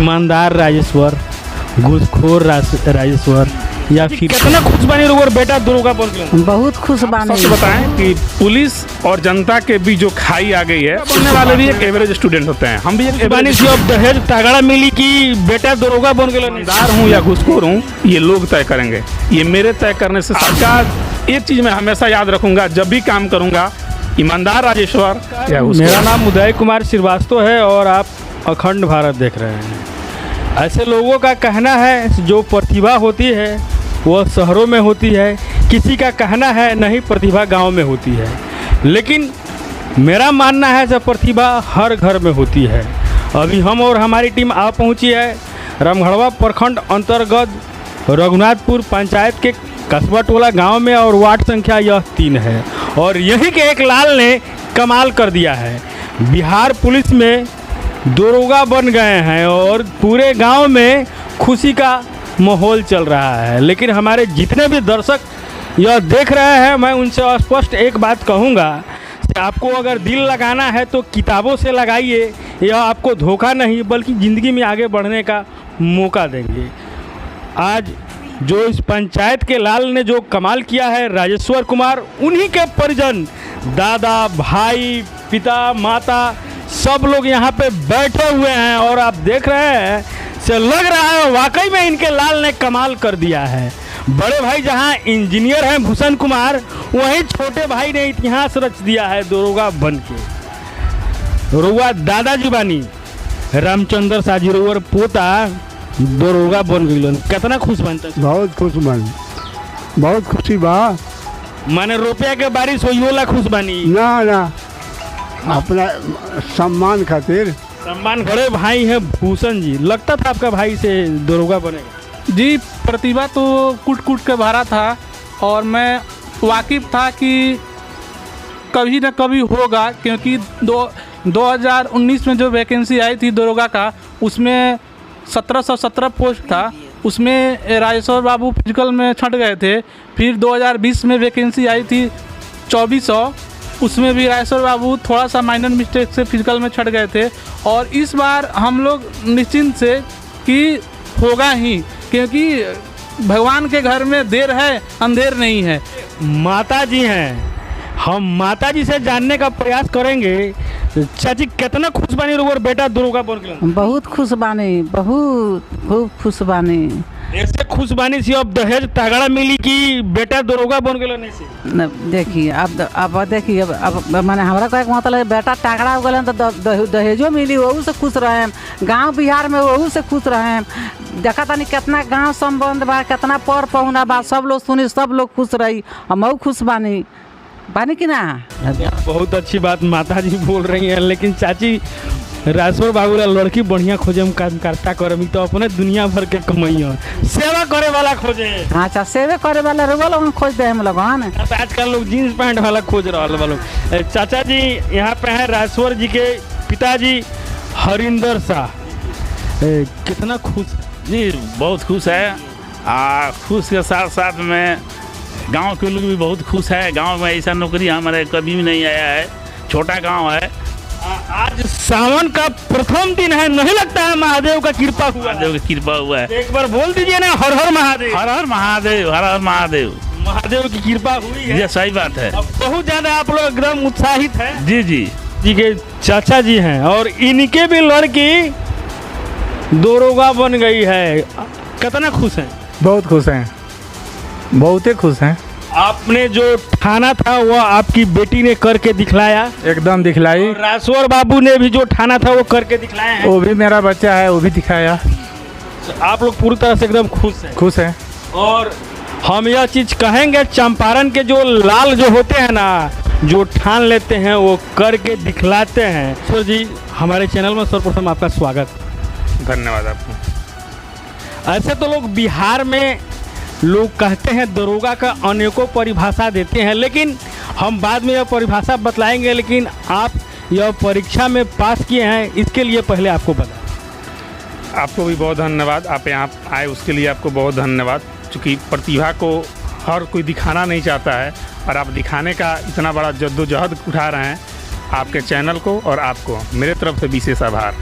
ईमानदार राजेश्वर, घूसखोर राजेश्वर, या फिर कितना खुश बनी और बेटा दरोगा बोल के? बहुत खुश बानी। सच बताएं कि पुलिस और जनता के बीच जो खाई आ गई है, बनने वाले भी एक एवरेज स्टूडेंट होते हैं, हम भी एक बानी से अब दहेज तगड़ा मिली कि बेटा दरोगा बन गया? ईमानदार हूँ या घूसखोर हूँ, ये लोग तय करेंगे। ये मेरे तय करने से सरकार, एक चीज़ मैं हमेशा याद रखूंगा जब भी काम करूंगा, ईमानदार राजेश्वर या घूसखोर। मेरा नाम उदय कुमार श्रीवास्तव है और आप अखंड भारत देख रहे हैं। ऐसे लोगों का कहना है जो प्रतिभा होती है वह शहरों में होती है, किसी का कहना है नहीं प्रतिभा गांव में होती है, लेकिन मेरा मानना है कि प्रतिभा हर घर में होती है। अभी हम और हमारी टीम आ पहुंची है रामगढ़वा प्रखंड अंतर्गत रघुनाथपुर पंचायत के कस्बा टोला गांव में और वार्ड संख्या यह 3 है। और यहीं के एक लाल ने कमाल कर दिया है, बिहार पुलिस में दरोगा बन गए हैं और पूरे गांव में खुशी का माहौल चल रहा है। लेकिन हमारे जितने भी दर्शक यह देख रहे हैं, मैं उनसे स्पष्ट एक बात कहूँगा कि आपको अगर दिल लगाना है तो किताबों से लगाइए, यह आपको धोखा नहीं बल्कि ज़िंदगी में आगे बढ़ने का मौका देंगे। आज जो इस पंचायत के लाल ने जो कमाल किया है राजेश्वर कुमार, उन्हीं के परिजन दादा, भाई, पिता, माता सब लोग यहाँ पे बैठे हुए हैं और आप देख रहे हैं से लग रहा है वाकई में इनके लाल ने कमाल कर दिया है। बड़े भाई जहाँ इंजीनियर हैं भूषण कुमार, वहीं छोटे भाई ने इतिहास रच दिया है दरोगा बन के। रुआ दादाजी बानी रामचंद्र साजीरोवर पोता दरोगा बन गई, कितना खुश बनता? बहुत खुश बन, बहुत खुशी बा। माने रुपया के बारिश होइला खुश बानी ना अपना सम्मान खातिर। सम्मान। बड़े भाई हैं भूषण जी, लगता था आपका भाई से दरोगा बनेगा? जी, प्रतिभा तो कूट कूट के भरा था और मैं वाकिफ था कि कभी न कभी होगा, क्योंकि 2019 में जो वैकेंसी आई थी दरोगा का, उसमें 1717 पोस्ट था। उसमें राजेश्वर बाबू फिजिकल में छंट गए थे। फिर 2020 में वैकेंसी आई थी 2400, उसमें भी राजेश्वर बाबू थोड़ा सा माइनर मिस्टेक से फिजिकल में छट गए थे। और इस बार हम लोग निश्चिंत से कि होगा ही, क्योंकि भगवान के घर में देर है अंधेर नहीं है। माता जी हैं, हम माता जी से जानने का प्रयास करेंगे। चाची कितना खुश बानी और बेटा दरोगा बन गया? बहुत खुश बानी, बहुत खूब खुश बानी। ऐसे खुश बानी से अब दहेज तगड़ा मिली कि बेटा दरोगा बन गया? नहीं से देखिए अब देखिए अब माने हमारा कहे का मतलब बेटा तगड़ा हो गए तो दहेजो मिली, वहू से खुश रहे। गांव बिहार में वहू से खुश रहे। देखा तानी कितना गांव संबंध बा, कितना पर पहुना बा, सब लोग सुनी, सब लोग खुश रही, हम खुश बानी कि ना। बहुत अच्छी बात माता जी बोल रही हैं। लेकिन चाची, राजेश्वर बाबू ला लड़की बढ़िया खोजे, हम काम करता करम तो अपने दुनिया भर के कमाइयो, सेवा करे वाला खोजे। अच्छा, सेवा करे वाला लोग खोज दे हम लोग। आजकल लोग जीन्स पैंट वाला खोज रहा लोग। चाचा जी यहाँ पे हैं राजेश्वर जी के पिताजी हरिंदर शाह, कितना खुश? जी बहुत खुश है। खुश के साथ साथ में गांव के लोग भी बहुत खुश है। गांव में ऐसा नौकरी हमारे कभी भी नहीं आया है, छोटा गांव है। आज सावन का प्रथम दिन है, नहीं लगता है महादेव का कृपा हुआ? महादेव की कृपा हुआ है। एक बार बोल दीजिए ना, हर हर महादेव। हर हर महादेव, हर हर महादेव। महादेव की कृपा हुई है। ये सही बात है। बहुत ज्यादा आप लोग एकदम उत्साहित हैं। जी जी जी के चाचा जी हैं और इनके भी लड़की दरोगा बन गई है, कितना खुश हैं? बहुत खुश हैं, बहुत ही खुश हैं। आपने जो ठाना था वह आपकी बेटी ने करके दिखलाया? एकदम दिखलाई। राजेश्वर बाबू ने भी जो ठाना था वो करके दिखलाया है? वो भी मेरा बच्चा है, वो भी दिखाया। आप लोग पूरी तरह से एकदम खुश हैं? खुश हैं। और हम यह चीज़ कहेंगे, चंपारण के जो लाल जो होते हैं ना, जो ठान लेते हैं वो करके दिखलाते हैं। सर जी, हमारे चैनल में सर्वप्रथम आपका स्वागत। धन्यवाद आपको। ऐसे तो लोग बिहार में लोग कहते हैं दरोगा का अनेकों परिभाषा देते हैं, लेकिन हम बाद में यह परिभाषा बतलाएंगे। लेकिन आप यह परीक्षा में पास किए हैं, इसके लिए पहले आपको बता। आपको भी बहुत धन्यवाद, आप यहाँ आए उसके लिए आपको बहुत धन्यवाद। क्योंकि प्रतिभा को हर कोई दिखाना नहीं चाहता है और आप दिखाने का इतना बड़ा जद्दोजहद उठा रहे हैं। आपके चैनल को और आपको मेरे तरफ से विशेष आभार।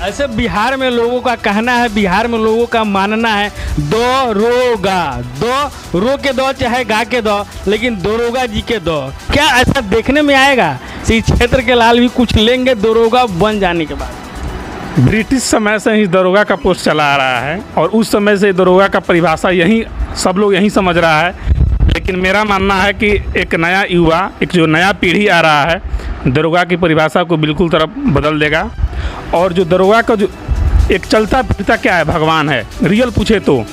ऐसे बिहार में लोगों का कहना है, बिहार में लोगों का मानना है दरोगा, दो रो के दो चाहे गा के दो, लेकिन दरोगा जी के दो। क्या ऐसा देखने में आएगा इस क्षेत्र के लाल भी कुछ लेंगे दरोगा बन जाने के बाद? ब्रिटिश समय से ही दरोगा का पोस्ट चला आ रहा है और उस समय से दरोगा का परिभाषा यही सब लोग यही समझ रहा है। लेकिन मेरा मानना है कि एक नया युवा, एक जो नया पीढ़ी आ रहा है, दरोगा की परिभाषा को बिल्कुल तरफ बदल देगा। और जो दरोगा का जो एक चलता फिरता क्या है, भगवान है रियल पूछे तो,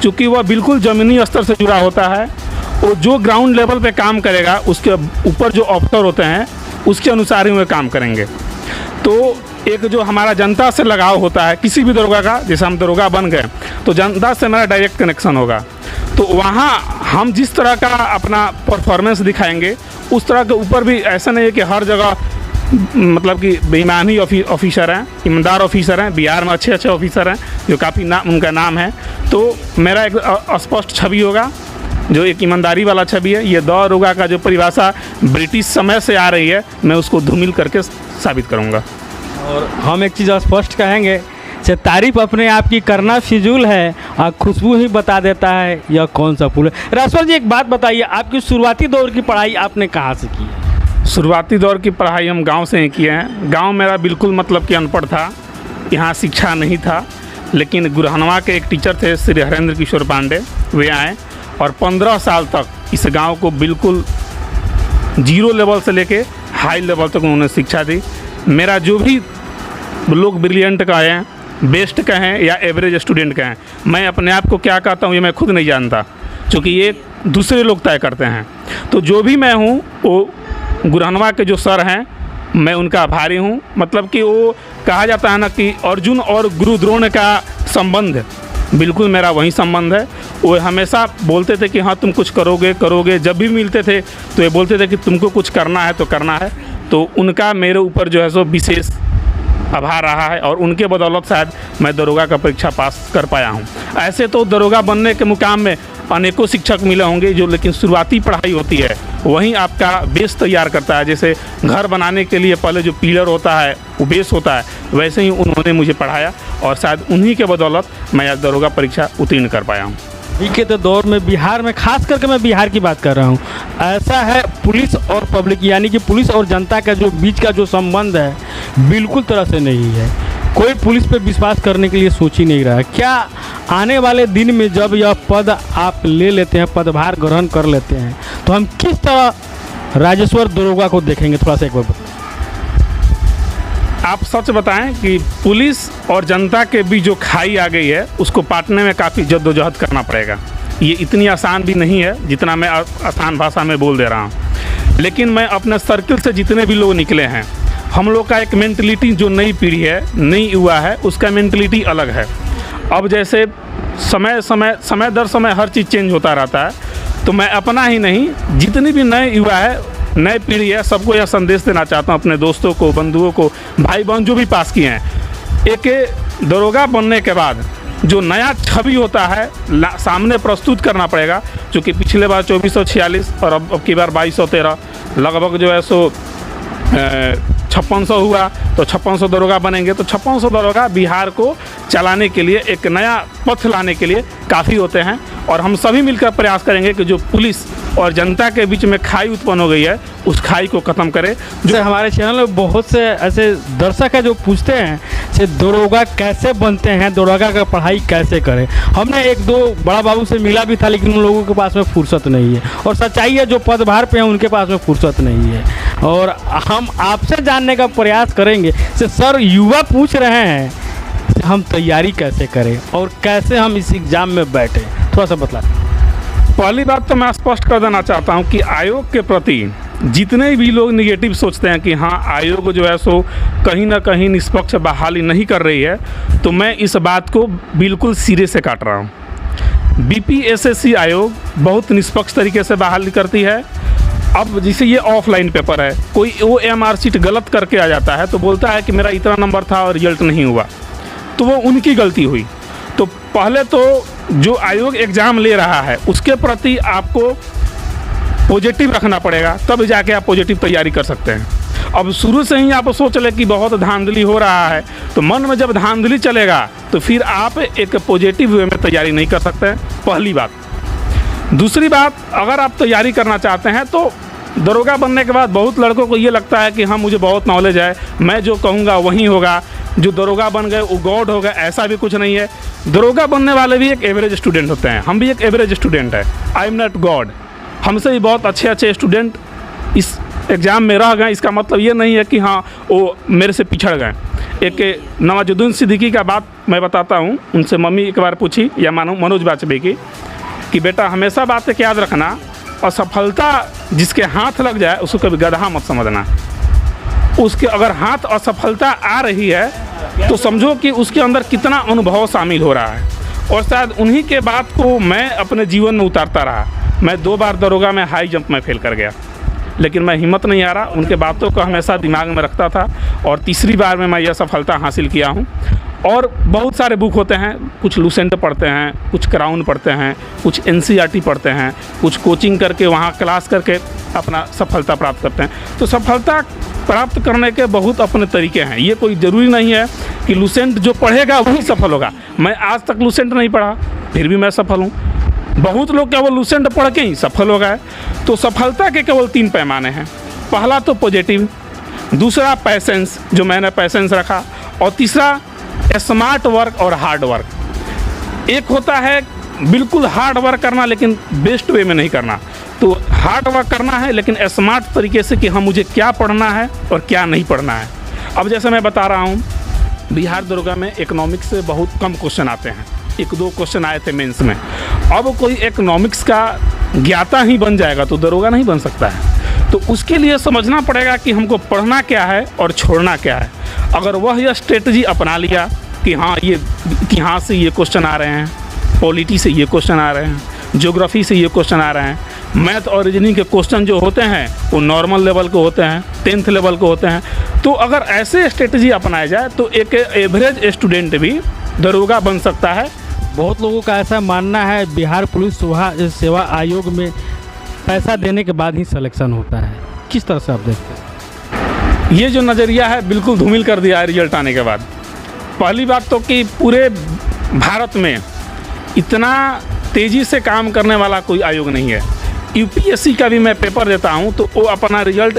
चूँकि वह बिल्कुल ज़मीनी स्तर से जुड़ा होता है। वो जो ग्राउंड लेवल पे काम करेगा उसके ऊपर जो अफसर होते हैं उसके अनुसार ही वे काम करेंगे। तो एक जो हमारा जनता से लगाव होता है किसी भी दरोगा का, जैसे हम दरोगा बन गए तो जनता से हमारा डायरेक्ट कनेक्शन होगा। तो वहाँ हम जिस तरह का अपना परफॉर्मेंस दिखाएंगे उस तरह के ऊपर भी ऐसा नहीं है कि हर जगह मतलब कि बेईमानी ऑफिसर हैं, ईमानदार ऑफिसर हैं। बिहार में अच्छे अच्छे ऑफिसर हैं जो काफ़ी उनका नाम है। तो मेरा एक स्पष्ट छवि होगा जो एक ईमानदारी वाला छवि है। ये दरोगा का जो परिभाषा ब्रिटिश समय से आ रही है मैं उसको धूमिल करके साबित करूँगा। और हम एक चीज़ स्पष्ट कहेंगे से तारीफ अपने आप की करना फिजूल है और खुशबू ही बता देता है यह कौन सा फूल है। राजपाल जी एक बात बताइए, आपकी शुरुआती दौर की पढ़ाई आपने कहाँ से की है? शुरुआती दौर की पढ़ाई हम गांव से ही किए हैं। गांव मेरा बिल्कुल मतलब कि अनपढ़ था, यहाँ शिक्षा नहीं था। लेकिन गुरहनवा के एक टीचर थे श्री हरेंद्र किशोर पांडे, वे आए और 15 साल तक इस गांव को बिल्कुल जीरो लेवल से लेके हाई लेवल तक उन्होंने शिक्षा दी। मेरा जो भी लोग ब्रिलियंट कहें, बेस्ट कहें या एवरेज स्टूडेंट कहें, मैं अपने आप को क्या कहता हूँ ये मैं खुद नहीं जानता, क्योंकि ये दूसरे लोग तय करते हैं। तो जो भी मैं हूँ वो गुरहनवा के जो सर हैं मैं उनका आभारी हूँ। मतलब कि वो कहा जाता है ना कि अर्जुन और गुरु द्रोण का संबंध, बिल्कुल मेरा वही संबंध है। वो हमेशा बोलते थे कि हाँ तुम कुछ करोगे करोगे। जब भी मिलते थे तो ये बोलते थे कि तुमको कुछ करना है तो करना है। तो उनका मेरे ऊपर जो है सो विशेष आभार रहा है और उनके बदौलत शायद मैं दरोगा का परीक्षा पास कर पाया हूँ। ऐसे तो दरोगा बनने के मुकाम में अनेकों शिक्षक मिले होंगे जो, लेकिन शुरुआती पढ़ाई होती है वहीं आपका बेस तैयार करता है। जैसे घर बनाने के लिए पहले जो पिलर होता है वो बेस होता है, वैसे ही उन्होंने मुझे पढ़ाया और शायद उन्हीं के बदौलत मैं आज दरोगा परीक्षा उत्तीर्ण कर पाया हूँ। अभी के तो दौर में बिहार में, खास करके मैं बिहार की बात कर रहा हूँ, ऐसा है पुलिस और पब्लिक यानी कि पुलिस और जनता का जो बीच का जो संबंध है बिल्कुल तरह से नहीं है। कोई पुलिस पे विश्वास करने के लिए सोच ही नहीं रहा है। क्या आने वाले दिन में जब यह पद आप ले लेते हैं, पदभार ग्रहण कर लेते हैं, तो हम किस तरह राजेश्वर दरोगा को देखेंगे? थोड़ा सा एक बार बताएं। आप सच बताएं कि पुलिस और जनता के बीच जो खाई आ गई है उसको पाटने में काफ़ी जद्दोजहद करना पड़ेगा। ये इतनी आसान भी नहीं है जितना मैं आसान भाषा में बोल दे रहा हूँ। लेकिन मैं अपने सर्किल से जितने भी लोग निकले हैं, हम लोग का एक मेंटलिटी जो नई पीढ़ी है, नई युवा है, उसका मेंटलिटी अलग है। अब जैसे समय दर समय हर चीज़ चेंज होता रहता है। तो मैं अपना ही नहीं, जितनी भी नए युवा है, नई पीढ़ी है, सबको यह संदेश देना चाहता हूँ, अपने दोस्तों को, बंधुओं को, भाई बहन जो भी पास किए हैं, एक दरोगा बनने के बाद जो नया छवि होता है सामने प्रस्तुत करना पड़ेगा। क्योंकि पिछले बार 2446 और अब की बार 2213 लगभग जो है सो 5600 हुआ। तो 5600 दरोगा बनेंगे तो 5600 दरोगा बिहार को चलाने के लिए, एक नया पथ लाने के लिए काफ़ी होते हैं। और हम सभी मिलकर प्रयास करेंगे कि जो पुलिस और जनता के बीच में खाई उत्पन्न हो गई है उस खाई को ख़त्म करें। जो हमारे चैनल में बहुत से ऐसे दर्शक हैं जो पूछते हैं कि दरोगा कैसे बनते हैं, दरोगा का पढ़ाई कैसे करें। हमने एक दो बड़ा बाबू से मिला भी था, लेकिन उन लोगों के पास में फुर्सत नहीं है। और सच्चाई है जो पदभार पे हैं उनके पास में फुर्सत नहीं है। और हम आपसे जानने का प्रयास करेंगे कि सर युवा पूछ रहे हैं हम तैयारी कैसे करें और कैसे हम इस एग्ज़ाम में बैठें, थोड़ा सा बतला। पहली बात तो मैं स्पष्ट कर देना चाहता हूं कि आयोग के प्रति जितने भी लोग निगेटिव सोचते हैं कि हाँ आयोग जो है सो कहीं ना कहीं निष्पक्ष बहाली नहीं कर रही है, तो मैं इस बात को बिल्कुल सिरे से काट रहा हूं। बीपीएसएससी आयोग बहुत निष्पक्ष तरीके से बहाली करती है। अब जैसे ये ऑफलाइन पेपर है, कोई OMR शीट गलत करके आ जाता है तो बोलता है कि मेरा इतना नंबर था और रिजल्ट नहीं हुआ, तो वो उनकी गलती हुई। तो पहले तो जो आयोग एग्ज़ाम ले रहा है उसके प्रति आपको पॉजिटिव रखना पड़ेगा, तब जाके आप पॉजिटिव तैयारी कर सकते हैं। अब शुरू से ही आप सोच लें कि बहुत धांधली हो रहा है, तो मन में जब धांधली चलेगा तो फिर आप एक पॉजिटिव वे में तैयारी नहीं कर सकते हैं, पहली बात। दूसरी बात, अगर आप तैयारी करना चाहते हैं तो दरोगा बनने के बाद बहुत लड़कों को ये लगता है कि हाँ मुझे बहुत नॉलेज है, मैं जो कहूँगा वही होगा, जो दरोगा बन गए वो गॉड हो गए, ऐसा भी कुछ नहीं है। दरोगा बनने वाले भी एक एवरेज स्टूडेंट होते हैं, हम भी एक एवरेज स्टूडेंट है। I am not God. हमसे भी बहुत अच्छे अच्छे स्टूडेंट इस एग्ज़ाम में रह गए, इसका मतलब ये नहीं है कि हाँ वो मेरे से पिछड़ गए। एक नवाजुद्दीन सिद्दीकी का बात मैं बताता हूँ, उनसे मम्मी एक बार पूछी, या मनोज वाजपेयी की, कि बेटा हमेशा बात एक याद रखना, असफलता जिसके हाथ लग जाए उसको कभी गधा मत समझना। उसके अगर हाथ असफलता आ रही है तो समझो कि उसके अंदर कितना अनुभव शामिल हो रहा है, और शायद उन्हीं के बात को मैं अपने जीवन में उतारता रहा। मैं 2 बार दरोगा में हाई जंप में फेल कर गया, लेकिन मैं हिम्मत नहीं आ रहा, उनके बातों को हमेशा दिमाग में रखता था, और तीसरी बार में मैं यह सफलता हासिल किया हूँ। और बहुत सारे बुक होते हैं, कुछ लूसेंट पढ़ते हैं, कुछ क्राउन पढ़ते हैं, कुछ NCERT पढ़ते हैं, कुछ कोचिंग करके वहाँ क्लास करके अपना सफलता प्राप्त करते हैं। तो सफलता प्राप्त करने के बहुत अपने तरीके हैं, ये कोई ज़रूरी नहीं है कि लूसेंट जो पढ़ेगा वही सफल होगा। मैं आज तक लूसेंट नहीं पढ़ा, फिर भी मैं सफल हूँ। बहुत लोग केवल लूसेंट पढ़ के ही सफल हो गए। तो सफलता के केवल 3 पैमाने हैं। पहला तो पॉजिटिव, दूसरा पैसेंस, जो मैंने पैसेंस रखा, और तीसरा स्मार्ट वर्क और हार्ड वर्क। एक होता है बिल्कुल हार्ड वर्क करना लेकिन बेस्ट वे में नहीं करना, तो हार्ड वर्क करना है लेकिन स्मार्ट तरीके से कि हाँ मुझे क्या पढ़ना है और क्या नहीं पढ़ना है। अब जैसे मैं बता रहा हूँ, बिहार दरोगा में इकोनॉमिक्स से बहुत कम क्वेश्चन आते हैं, 1-2 क्वेश्चन आए थे मेंस में। अब कोई इकोनॉमिक्स का ज्ञाता ही बन जाएगा तो दरोगा नहीं बन सकता है। तो उसके लिए समझना पड़ेगा कि हमको पढ़ना क्या है और छोड़ना क्या है। अगर वह यह स्ट्रेटजी अपना लिया कि हाँ ये इतिहास से ये क्वेश्चन आ रहे हैं, पॉलिटी से ये क्वेश्चन आ रहे हैं, ज्योग्राफी से ये क्वेश्चन आ रहे हैं, मैथ और रीजनिंग के क्वेश्चन जो होते हैं वो नॉर्मल लेवल के होते हैं, 10th लेवल के होते हैं, तो अगर ऐसे स्ट्रेटजी अपनाया जाए तो एक एवरेज स्टूडेंट भी दरोगा बन सकता है। बहुत लोगों का ऐसा मानना है बिहार पुलिस सेवा आयोग में पैसा देने के बाद ही सिलेक्शन होता है, किस तरह से आप देखते हैं? ये जो नज़रिया है बिल्कुल धूमिल कर दिया है रिजल्ट आने के बाद। पहली बात तो कि पूरे भारत में इतना तेज़ी से काम करने वाला कोई आयोग नहीं है। UPSC का भी मैं पेपर देता हूँ तो वो अपना रिजल्ट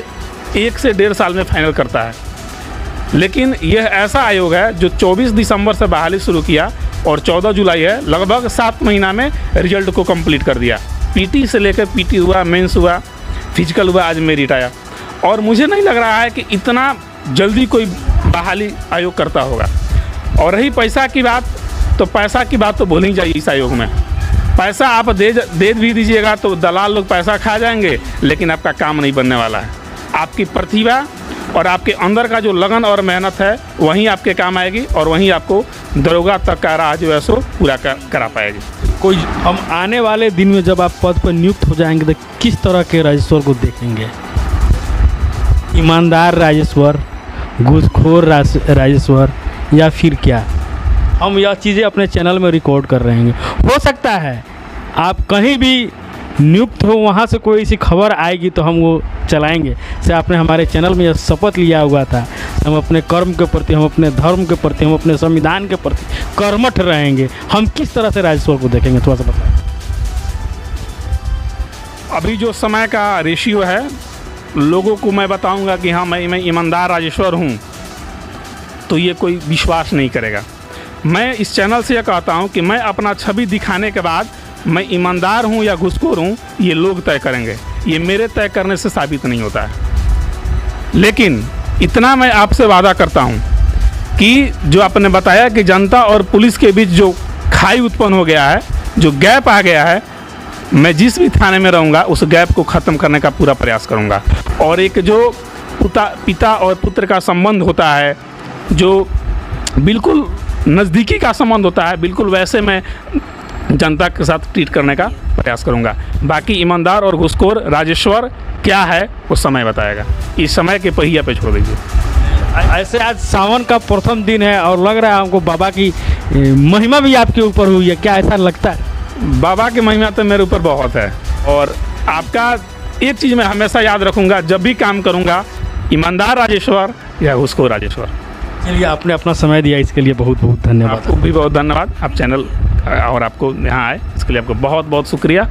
1 से 1.5 साल में फाइनल करता है, लेकिन यह ऐसा आयोग है जो 24 दिसंबर से बहाली शुरू किया और 14 जुलाई है, लगभग 7 महीना में रिजल्ट को कंप्लीट कर दिया। PT से लेकर PT हुआ, मेंस हुआ, फिजिकल हुआ, आज मेरिट आया। और मुझे नहीं लग रहा है कि इतना जल्दी कोई बहाली आयोग करता होगा। और रही पैसा की बात, तो पैसा की बात तो भूल ही जाइए। इस आयोग में पैसा आप दे भी दीजिएगा तो दलाल लोग पैसा खा जाएंगे, लेकिन आपका काम नहीं बनने वाला है। आपकी प्रतिभा और आपके अंदर का जो लगन और मेहनत है वहीं आपके काम आएगी, और वहीं आपको दरोगा तक का राह जो है सो पूरा करा पाएगी। कोई हम आने वाले दिन में जब आप पद पर नियुक्त हो जाएंगे तो किस तरह के राजेश्वर को देखेंगे? ईमानदार राजेश्वर, घूसखोर राजेश्वर, या फिर क्या? हम यह चीज़ें अपने चैनल में रिकॉर्ड कर रहे हैं। हो सकता है आप कहीं भी नियुक्त हो, वहाँ से कोई ऐसी खबर आएगी तो हम वो चलाएंगे। से आपने हमारे चैनल में यह शपथ लिया हुआ था, हम अपने कर्म के प्रति, हम अपने धर्म के प्रति, हम अपने संविधान के प्रति कर्मठ रहेंगे। हम किस तरह से राजेश्वर को देखेंगे, थोड़ा सा बताएं। अभी जो समय का रेशियो है, लोगों को मैं बताऊंगा कि हाँ मैं ईमानदार राजेश्वर हूँ, तो ये कोई विश्वास नहीं करेगा। मैं इस चैनल से यह कहता हूँ कि मैं अपना छवि दिखाने के बाद मैं ईमानदार हूँ या घुसखोर हूँ, ये लोग तय करेंगे। ये मेरे तय करने से साबित नहीं होता है। लेकिन इतना मैं आपसे वादा करता हूँ कि जो आपने बताया कि जनता और पुलिस के बीच जो खाई उत्पन्न हो गया है, जो गैप आ गया है, मैं जिस भी थाने में रहूँगा उस गैप को ख़त्म करने का पूरा प्रयास करूँगा। और एक जो पिता और पुत्र का संबंध होता है, जो बिल्कुल नज़दीकी का संबंध होता है, बिल्कुल वैसे मैं जनता के साथ ट्रीट करने का प्रयास करूंगा। बाकी ईमानदार और घुसखोर राजेश्वर क्या है वो समय बताएगा। इस समय के पहिया पे छोड़ दीजिए। ऐसे आज सावन का प्रथम दिन है और लग रहा है हमको बाबा की महिमा भी आपके ऊपर हुई है, क्या ऐसा लगता है? बाबा की महिमा तो मेरे ऊपर बहुत है। और आपका एक चीज़ मैं हमेशा याद रखूँगा, जब भी काम करूँगा ईमानदार राजेश्वर या घूसखोर राजेश्वर। चलिए, आपने अपना समय दिया, इसके लिए बहुत बहुत धन्यवाद। आपको भी बहुत धन्यवाद, आप चैनल और आपको यहाँ आए इसके लिए आपको बहुत बहुत शुक्रिया।